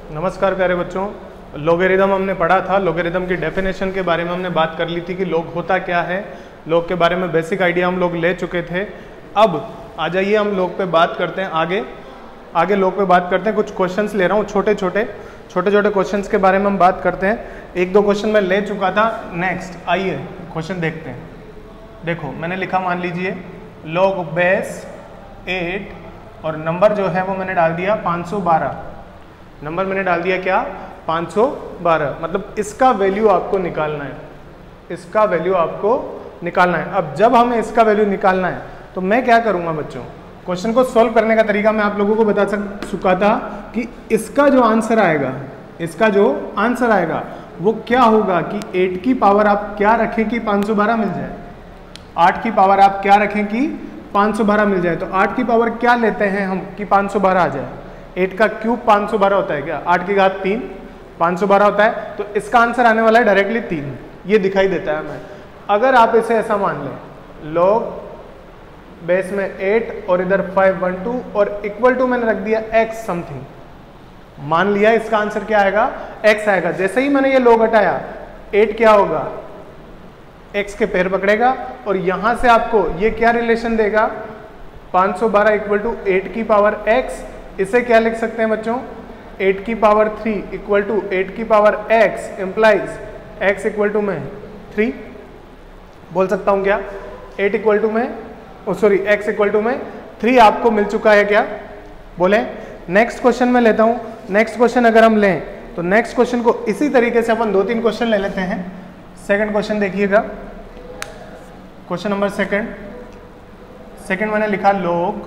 नमस्कार प्यारे बच्चों, लोगरिथम हमने पढ़ा था। लोगरिथम की डेफिनेशन के बारे में हमने बात कर ली थी कि लोग होता क्या है। लोग के बारे में बेसिक आइडिया हम लोग ले चुके थे। अब आ जाइए हम लोग पे बात करते हैं आगे लोग पे बात करते हैं। कुछ क्वेश्चंस ले रहा हूँ, छोटे छोटे क्वेश्चंस के बारे में हम बात करते हैं। एक दो क्वेश्चन मैं ले चुका था। नेक्स्ट आइए क्वेश्चन देखते हैं। देखो मैंने लिखा, मान लीजिए log बेस 8 और नंबर जो है वो मैंने डाल दिया 512। नंबर मैंने डाल दिया क्या, 512। मतलब इसका वैल्यू आपको निकालना है, इसका वैल्यू आपको निकालना है। अब जब हमें इसका वैल्यू निकालना है तो मैं क्या करूंगा बच्चों, क्वेश्चन को सॉल्व करने का तरीका मैं आप लोगों को बता चुका था कि इसका जो आंसर आएगा वो क्या होगा कि 8 की पावर आप क्या रखें कि 512 मिल जाए। 8 की पावर आप क्या रखें कि 512 मिल जाए। तो 8 की पावर क्या लेते हैं हम कि 512 आ जाए। 8 का क्यूब 512 होता है क्या, 8 की घात 3 512 होता है। तो इसका आंसर आने वाला है डायरेक्टली 3, ये दिखाई देता है हमें। अगर आप इसे ऐसा मान लें, log बेस में 8 और इधर 512 और इक्वल टू मैंने रख दिया x समथिंग, मान लिया इसका आंसर क्या आएगा, x आएगा। जैसे ही मैंने ये log हटाया 8 क्या होगा, x के पैर पकड़ेगा और यहां से आपको ये क्या रिलेशन देगा, 512 इक्वल टू 8 की पावर x। इसे क्या लिख सकते हैं बच्चों, 8 की पावर 3 इक्वल टू 8 की power x implies x equal to में 3 बोल सकता हूं क्या, 8 इक्वल टू में x इक्वल टू में 3 आपको मिल चुका है क्या, बोले। नेक्स्ट क्वेश्चन में लेता हूं। नेक्स्ट क्वेश्चन अगर हम लें तो नेक्स्ट क्वेश्चन को इसी तरीके से अपन 2-3 क्वेश्चन ले लेते हैं। सेकंड क्वेश्चन देखिएगा, क्वेश्चन नंबर सेकंड मैंने लिखा log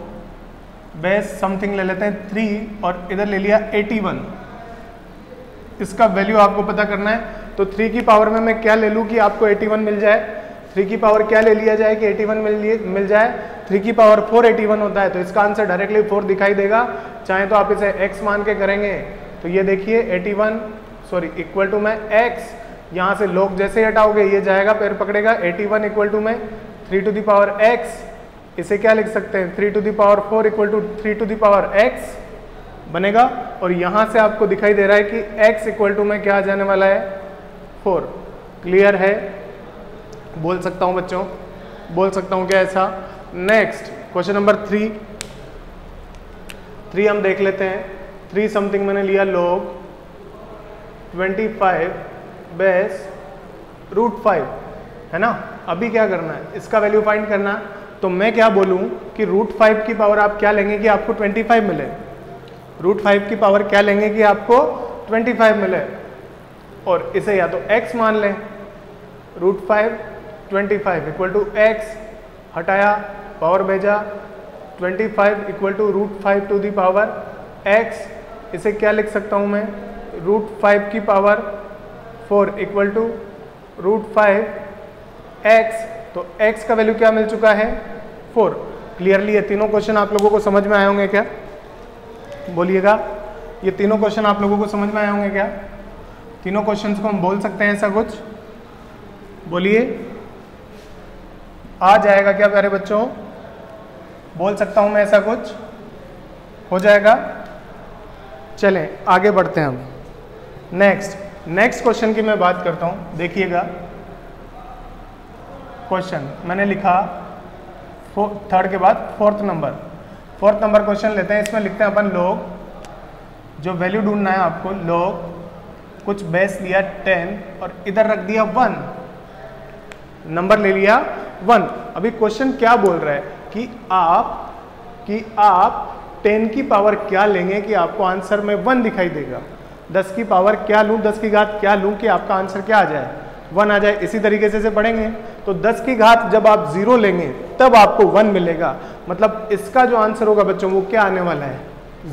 बेस समथिंग ले लेते हैं 3 और इधर ले लिया 81। इसका वैल्यू आपको पता करना है। तो 3 की पावर में मैं क्या ले लूँ कि आपको 81 मिल जाए। 3 की पावर क्या ले लिया जाए कि 81 मिल जाए। 3 की पावर 4 81 होता है, तो इसका आंसर डायरेक्टली 4 दिखाई देगा। चाहे तो आप इसे x मान के करेंगे तो ये देखिए 81 इक्वल टू में x, यहाँ से log जैसे हटाओगे ये जाएगा, पैर पकड़ेगा। 81 इक्वल टू में 3 टू द पावर x, इसे क्या लिख सकते हैं, 3 to the power 4 equal to 3 to the power x बनेगा। और यहाँ से आपको दिखाई दे रहा है कि x इक्वल टू में क्या आ जाने वाला है, 4। क्लियर है, बोल सकता हूँ बच्चों, बोल सकता हूँ क्या ऐसा। नेक्स्ट क्वेश्चन नंबर 3 हम देख लेते हैं। 3 समथिंग मैंने लिया log 25 बेस √5 है ना। अभी क्या करना है, इसका वैल्यू फाइंड करना है। तो मैं क्या बोलूं कि √5 की पावर आप क्या लेंगे कि आपको 25 मिले। √5 की पावर क्या लेंगे कि आपको 25 मिले, और इसे या तो x मान लें, √5 25 इक्वल टू x, हटाया पावर भेजा, 25 equal to √5 to the power x। इसे क्या लिख सकता हूं मैं, √5 की पावर 4 इक्वल टू √5 x। तो x का वैल्यू क्या मिल चुका है, 4। क्लियरली ये तीनों क्वेश्चन आप लोगों को समझ में आए होंगे क्या, बोलिएगा। ये तीनों क्वेश्चन आप लोगों को समझ में आए होंगे क्या। तीनों क्वेश्चंस को हम बोल सकते हैं ऐसा कुछ, बोलिए। आ जाएगा क्या प्यारे बच्चों, बोल सकता हूं मैं ऐसा कुछ, हो जाएगा। चलें आगे बढ़ते हैं हम। नेक्स्ट क्वेश्चन की मैं बात करता हूं, देखिएगा। क्वेश्चन मैंने लिखा थर्ड के बाद फोर्थ नंबर क्वेश्चन लेते हैं। इसमें लिखते हैं अपन log, जो वैल्यू ढूंढना है आपको, log कुछ बेस लिया 10 और इधर रख दिया 1, नंबर ले लिया 1। अभी क्वेश्चन क्या बोल रहा है कि आप 10 की पावर क्या लेंगे कि आपको आंसर में 1 दिखाई देगा। 10 की पावर क्या लूं, 10 की घात क्या लूं कि आपका आंसर क्या आ जाए, 1 आ जाए। इसी तरीके से पढ़ेंगे तो 10 की घात जब आप 0 लेंगे तब आपको 1 मिलेगा। मतलब इसका जो आंसर होगा बच्चों वो क्या आने वाला है,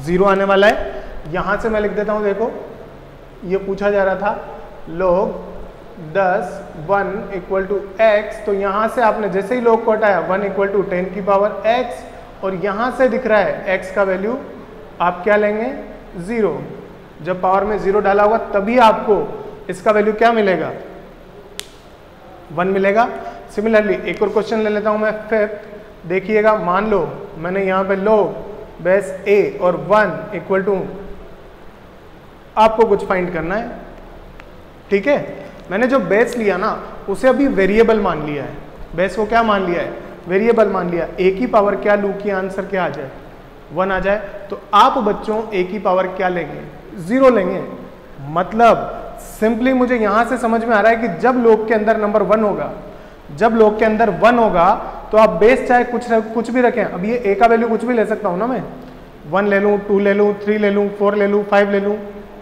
0 आने वाला है। यहां से मैं लिख देता हूं, देखो ये पूछा जा रहा था log 10 1 इक्वल टू x। तो यहां से आपने जैसे ही log को हटाया 1 इक्वल टू 10 की पावर x, और यहां से दिख रहा है x का वैल्यू आप क्या लेंगे, 0। जब पावर में 0 डाला होगा तभी आपको इसका वैल्यू क्या मिलेगा, 1 मिलेगा। सिमिलरली एक और क्वेश्चन ले लेता हूं मैं, 5th। देखिएगा, मान लो मैंने यहां पे log बेस a और 1 इक्वल टू आपको कुछ फाइंड करना है, ठीक है। मैंने जो बेस लिया ना उसे अभी वेरिएबल मान लिया है, बेस को क्या मान लिया है, वेरिएबल मान लिया। ए की पावर क्या लूँ कि आंसर क्या आ जाए, 1 आ जाए। तो आप बच्चों ए की पावर क्या लेंगे, 0 लेंगे। मतलब सिंपली मुझे यहां से समझ में आ रहा है कि जब लोग के अंदर नंबर 1 होगा, जब लोग के अंदर 1 होगा तो आप बेस चाहे कुछ भी रखें। अब ये ए का वैल्यू कुछ भी ले सकता हूं ना, मैं 1 ले लूं, 2 ले लूं, 3 ले लूं, 4 ले लूं, 5 ले लूं,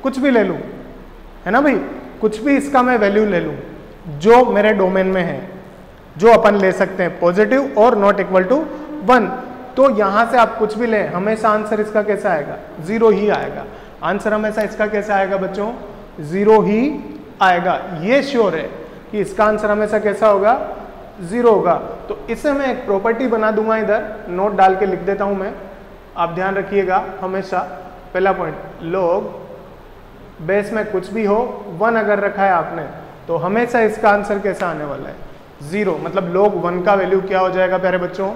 कुछ भी ले लूं, है ना भाई, कुछ भी इसका मैं वैल्यू ले लूं जो मेरे डोमेन में है, जो अपन ले सकते हैं, पॉजिटिव और नॉट इक्वल टू 1। तो यहां से आप कुछ भी लें, हमेशा आंसर इसका कैसा आएगा, 0 ही आएगा। आंसर हमेशा इसका कैसा आएगा बच्चों, 0 ही आएगा। ये श्योर है कि इसका आंसर हमेशा कैसा होगा, 0 होगा। तो इसे मैं एक प्रॉपर्टी बना दूंगा, इधर नोट डाल के लिख देता हूं मैं, आप ध्यान रखिएगा हमेशा। पहला पॉइंट, लोग बेस में कुछ भी हो 1 अगर रखा है आपने तो हमेशा इसका आंसर कैसा आने वाला है, 0। मतलब लोग 1 का वैल्यू क्या हो जाएगा प्यारे बच्चों,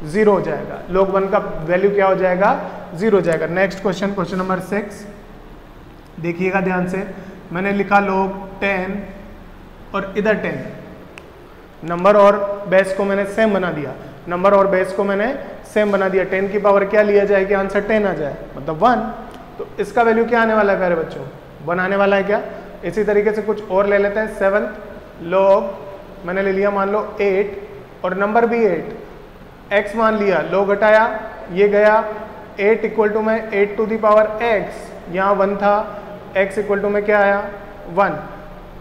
0 हो जाएगा। लोग 1 का वैल्यू क्या हो जाएगा, 0 हो जाएगा। नेक्स्ट क्वेश्चन, क्वेश्चन नंबर 6 देखिएगा ध्यान से। मैंने लिखा लोग 10 और इधर 10, नंबर और बेस को मैंने सेम बना दिया, नंबर और बेस को मैंने सेम बना दिया। 10 की पावर क्या लिया जाए कि आंसर 10 आ जाए, मतलब 1। तो इसका वैल्यू क्या आने वाला है प्यारे बच्चों, 1 आने वाला है क्या। इसी तरीके से कुछ और ले लेते हैं। 7 लोग मैंने ले लिया मान लो 8 और नंबर भी 8, x मान लिया, लोग हटाया, ये गया 8 इक्वल टू में 8 टू दी पावर x, यहाँ 1 था, x इक्वल टू में क्या आया, 1।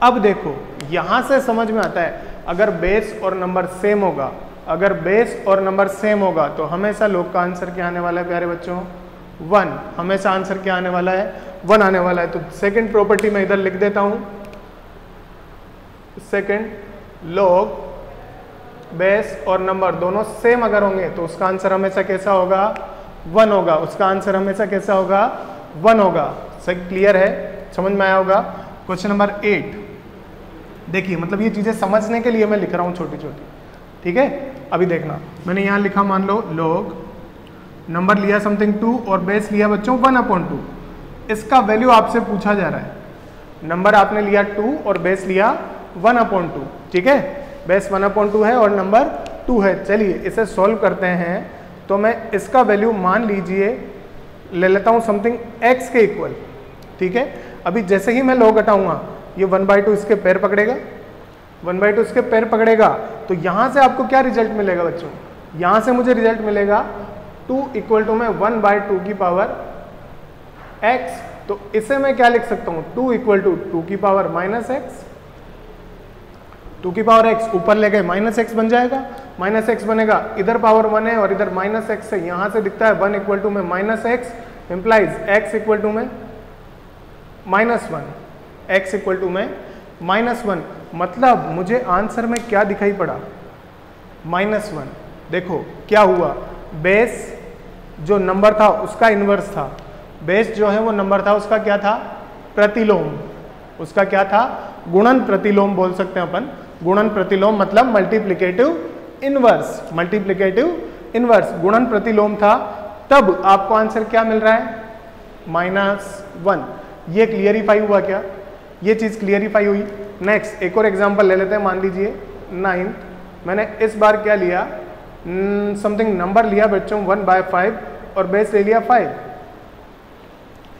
अब देखो यहां से समझ में आता है, अगर बेस और नंबर सेम होगा, अगर बेस और नंबर सेम होगा तो हमेशा लोग का आंसर क्या आने वाला है प्यारे बच्चों, 1। हमेशा आंसर क्या आने वाला है, 1 आने वाला है। तो सेकंड प्रॉपर्टी मैं इधर लिख देता हूं, सेकंड, लोग बेस और नंबर दोनों सेम अगर होंगे तो उसका आंसर हमेशा कैसा होगा, 1 होगा। उसका आंसर हमेशा कैसा होगा, 1 होगा। सही, क्लियर है, समझ में आया होगा। क्वेश्चन नंबर 8 देखिए, मतलब ये चीजें समझने के लिए मैं लिख रहा हूं छोटी छोटी, ठीक है। अभी देखना, मैंने यहां लिखा मान लो लोग नंबर लिया समथिंग 2 और बेस लिया बच्चों 1/2। इसका वैल्यू आपसे पूछा जा रहा है, नंबर आपने लिया 2 और बेस लिया 1/2, ठीक है। बेस 1/2 है और नंबर 2 है। चलिए इसे सॉल्व करते हैं। तो मैं इसका वैल्यू मान लीजिए ले लेता हूं समथिंग x के इक्वल, ठीक है। अभी जैसे ही मैं लॉग हटाऊंगा ये 1/2 इसके पैर पकड़ेगा, 1/2 इसके पैर पकड़ेगा। तो यहां से आपको क्या रिजल्ट मिलेगा बच्चों, यहां से मुझे रिजल्ट मिलेगा 2 इक्वल टू में 1/2 की पावर x। तो इसे मैं क्या लिख सकता हूं, 2 इक्वल टू 2 की पावर -x, 2 की पावर x ऊपर ले गए -x बन जाएगा, -x बनेगा, इधर पावर 1 है और इधर -x है, यहां से दिखता है 1 इक्वल टू में -x implies x equal to में -1, x इक्वल टू में -1। मतलब मुझे आंसर में क्या दिखाई पड़ा, -1। देखो क्या हुआ, बेस जो नंबर था उसका इनवर्स था, बेस जो है वो नंबर था उसका क्या था, प्रतिलोम, उसका क्या था, गुणन प्रतिलोम बोल सकते हैं अपन। गुणन प्रतिलोम मतलब मल्टीप्लिकेटिव इनवर्स, मल्टीप्लिकेटिव इनवर्स गुणन प्रतिलोम था। तब आपको आंसर क्या मिल रहा है, -1। ये क्लियरिफाई हुआ क्या, ये चीज क्लियरिफाई हुई। नेक्स्ट एक और एग्जांपल ले लेते हैं, मान लीजिए 9, मैंने इस बार क्या लिया, समथिंग नंबर लिया बच्चों 1/5 और बेस ले लिया 5,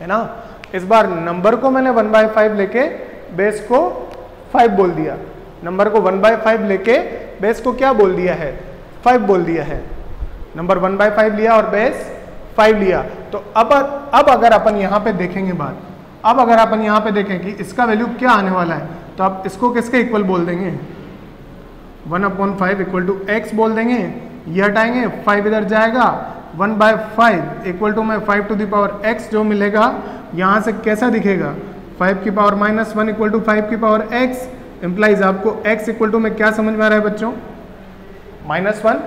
है ना। इस बार नंबर को मैंने 1/5 लेके बेस को 5 बोल दिया, नंबर को 1/5 लेके बेस को क्या बोल दिया है, 5 बोल दिया है। नंबर 1/5 लिया और बेस 5 लिया। तो अब अगर अपन यहाँ पे देखेंगे बात, अब अगर अपन यहाँ पे देखें कि इसका वैल्यू क्या आने वाला है, तो आप इसको किसके इक्वल बोल देंगे, 1/5 इक्वल टू x बोल देंगे, ये हटाएंगे 5 इधर जाएगा, 1/5 इक्वल टू में 5 टू द पावर x जो मिलेगा यहाँ से कैसा दिखेगा, 5 की पावर -1 इक्वल टू 5 की पावर x इंप्लाइज आपको x इक्वल टू में क्या समझ में आ रहा है बच्चों, -1।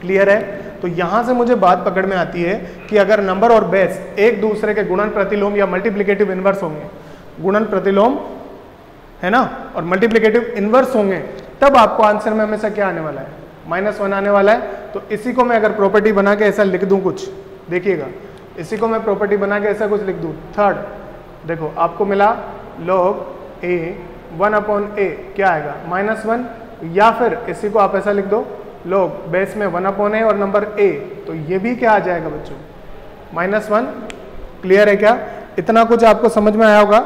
क्लियर है। तो यहां से मुझे बात पकड़ में आती है कि अगर नंबर और बेस एक दूसरे के गुणन प्रतिलोम या मल्टीप्लिकेटिव इनवर्स होंगे, गुणन प्रतिलोम है ना, और मल्टीप्लिकेटिव इनवर्स होंगे, तब आपको आंसर में हमेशा क्या आने वाला है, -1 आने वाला है। तो इसी को मैं अगर प्रॉपर्टी बना के ऐसा लिख दूं कुछ, देखिएगा, इसी को मैं प्रॉपर्टी बना के ऐसा कुछ लिख दूं, थर्ड देखो आपको मिला log a 1/a क्या आएगा -1, या फिर इसी को आप ऐसा लिख दो log बेस में 1/a और नंबर a, तो ये भी क्या आ जाएगा बच्चों -1। क्लियर है क्या? इतना कुछ आपको समझ में आया होगा?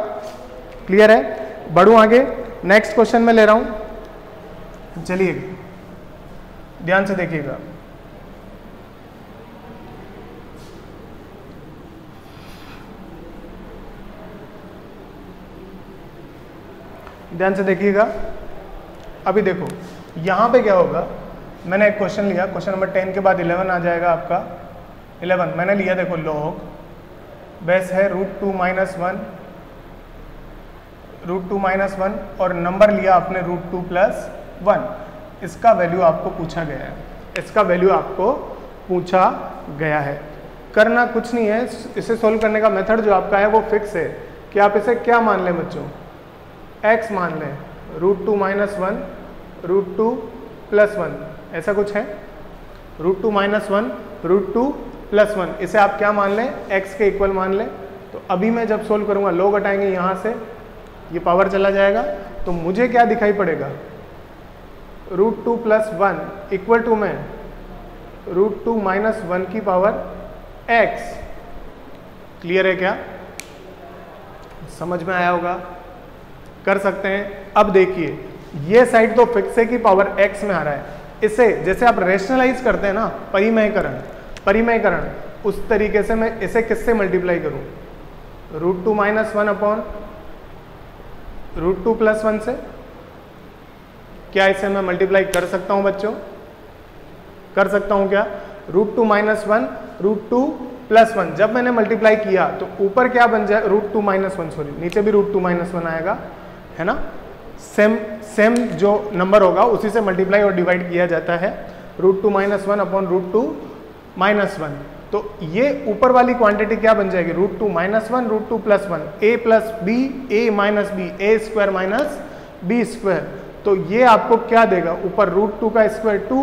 क्लियर है? बढ़ूं आगे, नेक्स्ट क्वेश्चन में ले रहा हूं, चलिए ध्यान से देखिएगा। ध्यान से देखिएगा। अभी देखो यहां पे क्या होगा, मैंने एक क्वेश्चन लिया, क्वेश्चन नंबर 10 के बाद 11 आ जाएगा आपका। 11 मैंने लिया, देखो log बेस है √2 - 1 और नंबर लिया आपने √2 + 1। इसका वैल्यू आपको पूछा गया है, इसका वैल्यू आपको पूछा गया है। करना कुछ नहीं है, इसे सोल्व करने का मेथड जो आपका है वो फिक्स है कि आप इसे क्या मान लें बच्चों, x मान लें, √2 - 1 √2 + 1, ऐसा कुछ है। √2 - 1 √2 + 1, इसे आप क्या मान लें, x के इक्वल मान लें। तो अभी मैं जब सोल्व करूंगा, लोग हटाएंगे यहाँ से, ये पावर चला जाएगा, तो मुझे क्या दिखाई पड़ेगा, √2 + 1 इक्वल टू में √2 - 1 की पावर x। क्लियर है क्या? समझ में आया होगा? कर सकते हैं। अब देखिए ये साइड तो फिक्स है कि पावर x में आ रहा है, इसे जैसे आप रेशनलाइज करते हैं ना, परिमयकरण, उस तरीके से मैं इसे किससे मल्टीप्लाई करूं, √2 - 1 √2 + 1 से। क्या इसे मैं मल्टीप्लाई कर सकता हूं बच्चों? कर सकता हूं क्या? √2 - 1 √2 + 1, जब मैंने मल्टीप्लाई किया तो ऊपर क्या बन जाए, √2 - 1, सॉरी नीचे भी √2 - 1 आएगा, है ना। सेम जो नंबर होगा उसी से मल्टीप्लाई और डिवाइड किया जाता है। √2 - 1 √2 - 1, तो ये ऊपर वाली क्वांटिटी क्या बन जाएगी, √2 - 1 √2 + 1, a + b a - b a² - b²। तो ये आपको क्या देगा, ऊपर √2 का स्क्वायर 2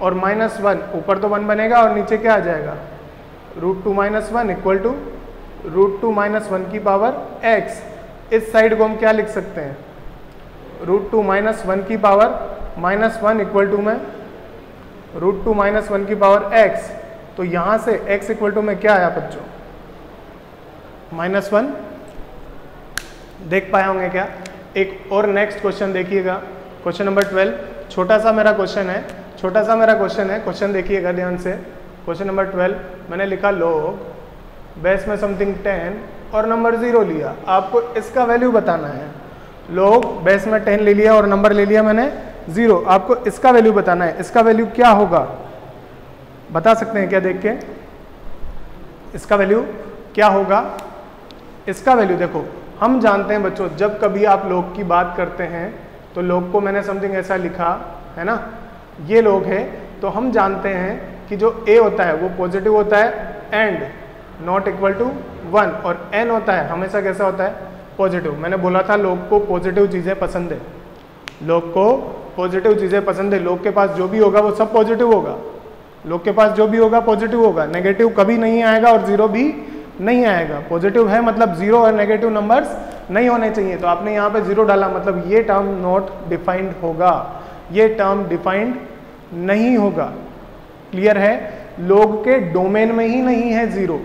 और -1, ऊपर तो 1 बनेगा और नीचे क्या आ जाएगा, √2 - 1 इक्वल टू √2 - 1 की पावर x। इस साइड को हम क्या लिख सकते हैं, √2 - 1 की पावर -1 इक्वल टू में √2 - 1 की पावर x। तो यहां से x इक्वल टू में क्या आया बच्चों, -1। देख पाए होंगे क्या? एक और नेक्स्ट क्वेश्चन देखिएगा, क्वेश्चन नंबर 12। छोटा सा मेरा क्वेश्चन है, क्वेश्चन देखिएगा ध्यान से। क्वेश्चन नंबर 12 मैंने लिखा log बेस में समथिंग 10 और नंबर 0 लिया, आपको इसका वैल्यू बताना है। log बेस में 10 ले लिया और नंबर ले लिया मैंने 0, आपको इसका वैल्यू बताना है। इसका वैल्यू क्या होगा, बता सकते हैं क्या देख के? इसका वैल्यू क्या होगा? इसका वैल्यू देखो, हम जानते हैं बच्चों, जब कभी आप log की बात करते हैं तो log को मैंने समथिंग ऐसा लिखा है ना, ये log है, तो हम जानते हैं कि जो a होता है वो पॉजिटिव होता है एंड नॉट इक्वल टू 1, और n होता है हमेशा कैसा होता है, पॉजिटिव। मैंने बोला था log को पॉजिटिव चीजें पसंद है, log को पॉजिटिव चीजें पसंद है। log के पास जो भी होगा वो सब पॉजिटिव होगा, log के पास जो भी होगा पॉजिटिव होगा, नेगेटिव कभी नहीं आएगा और 0 भी नहीं आएगा। पॉजिटिव है मतलब 0 और नेगेटिव नंबर्स नहीं होने चाहिए। तो आपने यहाँ पे 0 डाला, मतलब ये टर्म नॉट डिफाइंड होगा, ये टर्म डिफाइंड नहीं होगा। क्लियर है? log के डोमेन में ही नहीं है 0,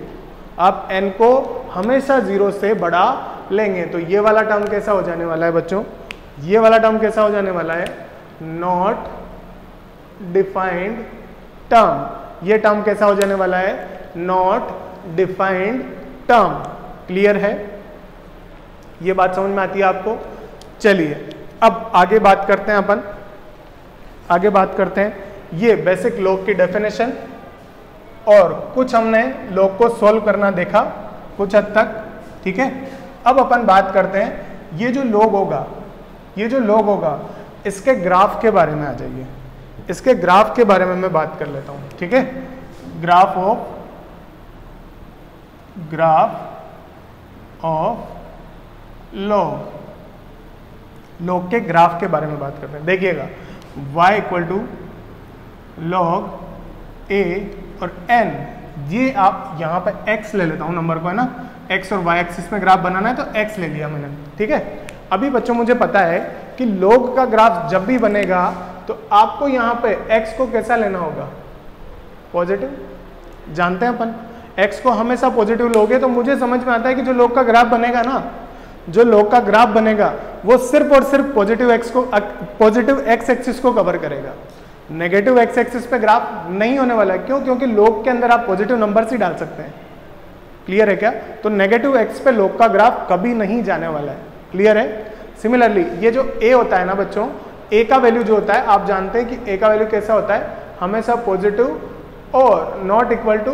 आप n को हमेशा 0 से बड़ा लेंगे। तो ये वाला टर्म कैसा हो जाने वाला है बच्चों, ये वाला टर्म कैसा हो जाने वाला है, नॉट डिफाइंड टर्म। ये टर्म कैसा हो जाने वाला है, नॉट डिफाइंड टर्म। क्लियर है? ये बात समझ में आती है आपको? चलिए अब आगे बात करते हैं, अपन आगे बात करते हैं ये बेसिक log की डेफिनेशन, और कुछ हमने log को सॉल्व करना देखा कुछ हद तक, ठीक है। अब अपन बात करते हैं ये जो log होगा, ये जो log होगा इसके ग्राफ के बारे में आ जाइए। इसके ग्राफ के बारे में मैं बात कर लेता हूं, ठीक है। ग्राफ ऑफ log के ग्राफ के बारे में बात करते हैं। देखिएगा y equal to log a और n, ये आप यहाँ पे x ले लेता हूँ नंबर को, है ना, एक्स और वाई एक्सिस में ग्राफ बनाना है तो एक्स ले लिया मैंने, ठीक है। अभी बच्चों मुझे पता है कि लोग का ग्राफ जब भी बनेगा तो आपको यहाँ पे एक्स को कैसा लेना होगा, पॉजिटिव। जानते हैं अपन एक्स को हमेशा पॉजिटिव लोगे तो मुझे समझ में आता है कि जो लोग का ग्राफ बनेगा ना, जो लोग का ग्राफ बनेगा वो सिर्फ और सिर्फ पॉजिटिव एक्स एक्सिस को कवर करेगा। नेगेटिव एक्स एक्सिस पे ग्राफ नहीं होने वाला है। क्यों? क्योंकि लोग के अंदर आप पॉजिटिव नंबर ही डाल सकते हैं। क्लियर है क्या? तो नेगेटिव एक्स पे लोग का ग्राफ कभी नहीं जाने वाला है। क्लियर है? सिमिलरली ये जो ए होता है ना बच्चों, ए का वैल्यू जो होता है आप जानते हैं कि ए का वैल्यू कैसा होता है, हमेशा पॉजिटिव और नॉट इक्वल टू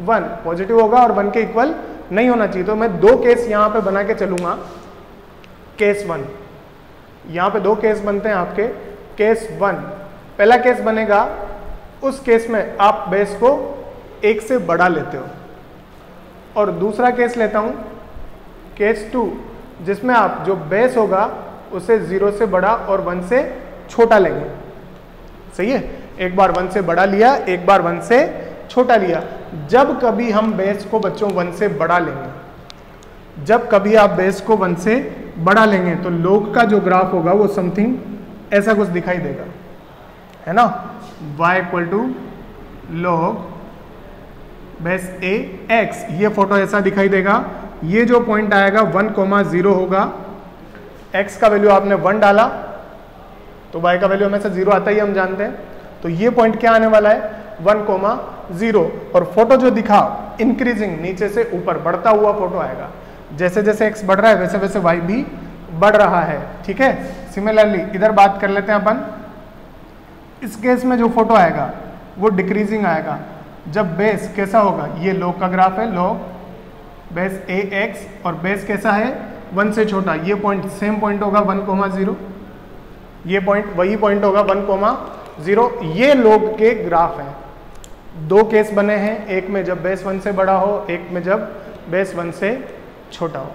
1, पॉजिटिव होगा और 1 के इक्वल नहीं होना चाहिए। तो मैं दो केस यहां पे बना के चलूंगा। केस 1, यहां पे दो केस बनते हैं आपके। केस 1, पहला केस बनेगा, उस केस में आप बेस को 1 से बड़ा लेते हो, और दूसरा केस लेता हूं केस 2, जिसमें आप जो बेस होगा उसे 0 से बड़ा और 1 से छोटा लेंगे। सही है? एक बार 1 से बड़ा लिया, एक बार 1 से छोटा लिया। जब कभी हम बेस को बच्चों 1 से बड़ा लेंगे, जब कभी आप बेस को 1 से बड़ा लेंगे तो लोग का जो ग्राफ होगा वो समथिंग ऐसा कुछ दिखाई देगा, है ना। y equal to log base a x, ये फोटो ऐसा दिखाई देगा। ये जो पॉइंट आएगा 1,0 होगा। x का वैल्यू आपने 1 डाला तो y का वैल्यू हमेशा 0 आता ही हम जानते हैं। तो ये पॉइंट क्या आने वाला है, 1,0। और फोटो जो दिखा इंक्रीजिंग, नीचे से ऊपर बढ़ता हुआ फोटो आएगा। जैसे जैसे x बढ़ रहा है वैसे वैसे y भी बढ़ रहा है, ठीक है। सिमिलरली इधर बात कर लेते हैं अपन। इस केस में जो फोटो आएगा वो डिक्रीजिंग आएगा। जब बेस कैसा होगा, ये लॉग का ग्राफ है, लॉग बेस ax, और बेस कैसा है 1 से छोटा। ये पॉइंट सेम पॉइंट होगा 1,0, ये पॉइंट वही पॉइंट होगा 1,0। ये लॉग के ग्राफ है। दो केस बने हैं, एक में जब बेस 1 से बड़ा हो, एक में जब बेस 1 से छोटा हो।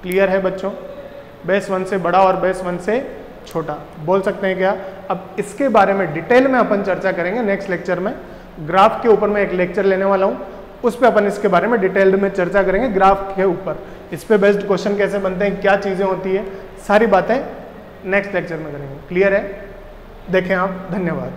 क्लियर है बच्चों? बेस 1 से बड़ा और बेस 1 से छोटा बोल सकते हैं क्या? अब इसके बारे में डिटेल में अपन चर्चा करेंगे नेक्स्ट लेक्चर में। ग्राफ के ऊपर मैं एक लेक्चर लेने वाला हूं, उस पर अपन इसके बारे में डिटेल्ड में चर्चा करेंगे। ग्राफ के ऊपर इस पे बेस्ड क्वेश्चन कैसे बनते हैं, क्या चीजें होती है, सारी बातें नेक्स्ट लेक्चर में करेंगे। क्लियर है? देखें आप। धन्यवाद।